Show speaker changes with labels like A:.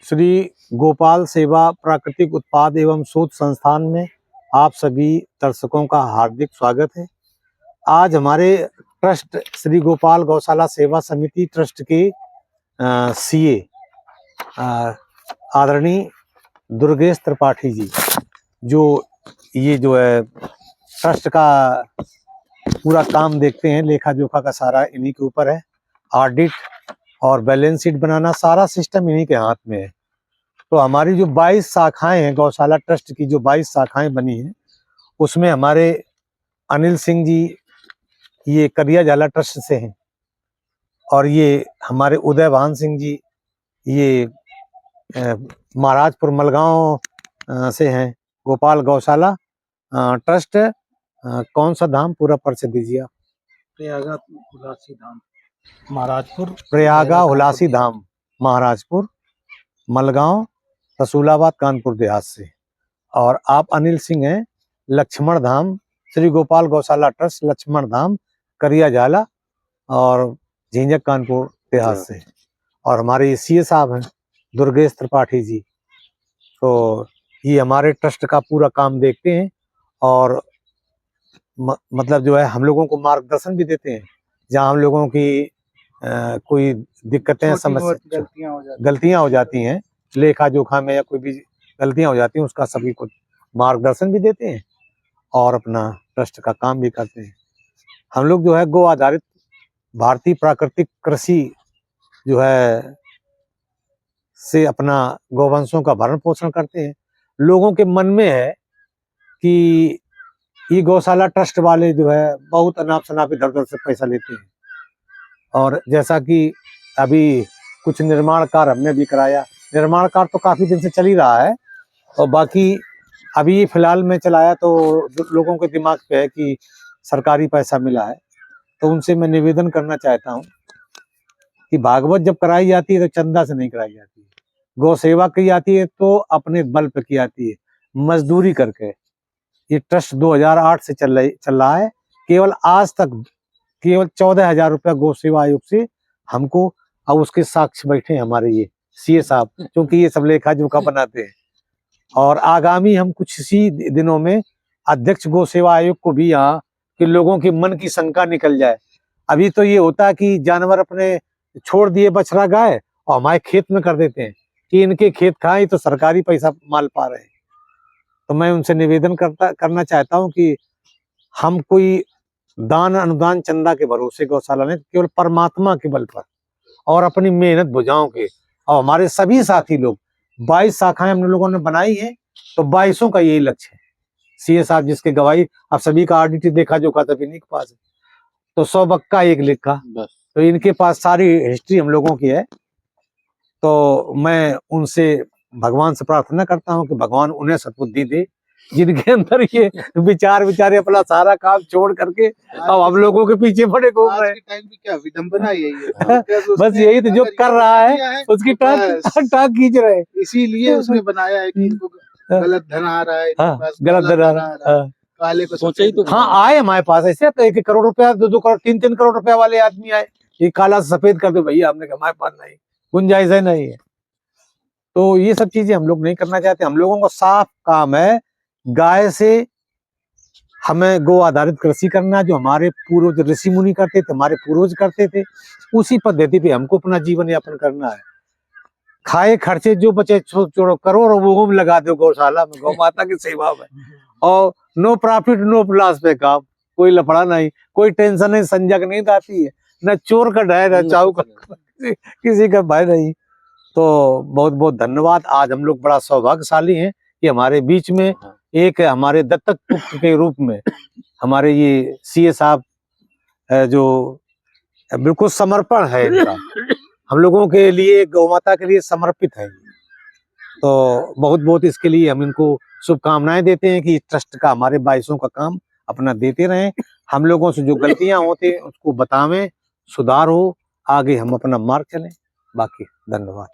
A: श्री गोपाल सेवा प्राकृतिक उत्पाद एवं शोध संस्थान में आप सभी दर्शकों का हार्दिक स्वागत है। आज हमारे ट्रस्ट श्री गोपाल गौशाला सेवा समिति ट्रस्ट के सीए आदरणीय दुर्गेश त्रिपाठी जी, जो है ट्रस्ट का पूरा काम देखते हैं, लेखा जोखा का सारा इन्हीं के ऊपर है। ऑडिट और बैलेंस शीट बनाना सारा सिस्टम इन्हीं के हाथ में है। तो हमारी जो 22 शाखाएं हैं, गौशाला ट्रस्ट की जो 22 शाखाएं बनी हैं, उसमें हमारे अनिल सिंह जी ये करिया झाला ट्रस्ट से हैं, और ये हमारे उदय भान सिंह जी ये महाराजपुर मलगांव से हैं। गोपाल गौशाला ट्रस्ट कौन सा धाम पूरा परिचय दीजिए आप?
B: प्रयागा हुलासी धाम महाराजपुर,
A: प्रयागा हुलासी धाम महाराजपुर मलगांव रसूलाबाद कानपुर देहात से। और आप अनिल सिंह हैं लक्ष्मण धाम श्री गोपाल गौशाला ट्रस्ट लक्ष्मण धाम करिया झाला और झिंझक कानपुर देहात से। और हमारे सीए साहब हैं दुर्गेश त्रिपाठी जी, तो ये हमारे ट्रस्ट का पूरा काम देखते हैं और मतलब जो है हम लोगों को मार्गदर्शन भी देते हैं। जहाँ हम लोगों की कोई दिक्कतें समस्या गलतियां हो जाती हैं, लेखा जोखा में या कोई भी गलतियां हो जाती हैं, उसका सभी को मार्गदर्शन भी देते हैं और अपना ट्रस्ट का काम भी करते हैं। हम लोग जो है गो आधारित भारतीय प्राकृतिक कृषि जो है से अपना गौवंशों का भरण पोषण करते हैं। लोगों के मन में है कि ये गौशाला ट्रस्ट वाले जो है बहुत अनाप शनाप इधर उधर से पैसा लेते हैं, और जैसा कि अभी कुछ निर्माण कार्य हमने भी कराया। निर्माण कार्य तो काफी दिन से चल ही रहा है, और बाकी अभी फिलहाल में चलाया तो लोगों के दिमाग पे है कि सरकारी पैसा मिला है। तो उनसे मैं निवेदन करना चाहता हूँ कि भागवत जब कराई जाती है तो चंदा से नहीं कराई जाती है। गौ सेवा की जाती है तो अपने बल पे की जाती है, मजदूरी करके। ये ट्रस्ट 2008 से चल रहा है। केवल आज तक केवल 14,000 रुपया गौ सेवा आयोग से हमको, और उसके साक्ष्य बैठे हैं हमारे ये सीए साहब, क्योंकि ये सब लेखा जोखा बनाते हैं। और आगामी हम कुछ इसी दिनों में अध्यक्ष गौ सेवा आयोग को भी यहाँ कि लोगों के मन की शंका निकल जाए। अभी तो ये होता है कि जानवर अपने छोड़ दिए बछड़ा गाय और हमारे खेत में कर देते हैं कि इनके खेत खाएं, तो सरकारी पैसा माल पा रहे हैं। तो मैं उनसे निवेदन करना चाहता हूँ कि हम कोई दान अनुदान चंदा के भरोसे गौशाला नहीं, केवल परमात्मा के बल पर और अपनी मेहनत भुजाओं के। और हमारे सभी साथी लोग 22 शाखाएं हम लोगों ने बनाई है, तो 22 का यही लक्ष्य है। सीए साहब जिसके गवाही आप सभी का ऑडिट देखा जो का तभी इन्हीं के पास है, तो 100 बक्का 1 लिखा, तो इनके पास सारी हिस्ट्री हम लोगों की है। तो मैं उनसे भगवान से प्रार्थना करता हूँ कि भगवान उन्हें सद्बुद्धि दे, जिनके अंदर ये विचारे अपना सारा काम छोड़ करके अब हम लोगों के पीछे पड़े घूम रहे हैं।
B: क्या विडंबना यही है।
A: बस यही तो जो कर रहा है उसकी टांग खींच रहे हैं।
B: इसीलिए उसने बनाया है कि इनको गलत धन आ रहा है,
A: गलत धन आ रहा है।
B: काले को सोचा ही तो।
A: हाँ, आए हमारे पास ऐसे 1-1 करोड़ रुपया, 2-2 करोड़ 3-3 करोड़ रुपया वाले आदमी आए, ये काला सफेद कर दो भैया। हमने कहा हमारे पास नहीं, गुंजाइश है नहीं है। तो ये सब चीजें हम लोग नहीं करना चाहते। हम लोगों का साफ काम है गाय से हमें गो आधारित कृषि करना, जो हमारे पूर्वज ऋषि मुनि करते थे, हमारे पूर्वज करते थे, उसी पद्धति पे हमको अपना जीवन यापन करना है। खाए खर्चे जो बचे छोड़ो करो और वो में लगा दो गौशाला में, गौ माता की सेवा में, और नो प्रॉफिट नो लॉस पे काम। कोई लफड़ा नहीं, कोई टेंशन नहीं, संजक नहीं आती है, न चोर का डर है, न चाऊ का किसी का भय नहीं। तो बहुत बहुत धन्यवाद। आज हम लोग बड़ा सौभाग्यशाली हैं कि हमारे बीच में एक हमारे दत्तक पुत्र के रूप में हमारे ये सीए साहब जो बिल्कुल समर्पण है इनका, हम लोगों के लिए गौ माता के लिए समर्पित है। तो बहुत बहुत इसके लिए हम इनको शुभकामनाएं देते हैं कि ट्रस्ट का हमारे 22 का काम अपना देते रहें। हम लोगों से जो गलतियां होती हैं उसको बतावें, सुधार हो, आगे हम अपना मार्ग चलें। बाकी धन्यवाद।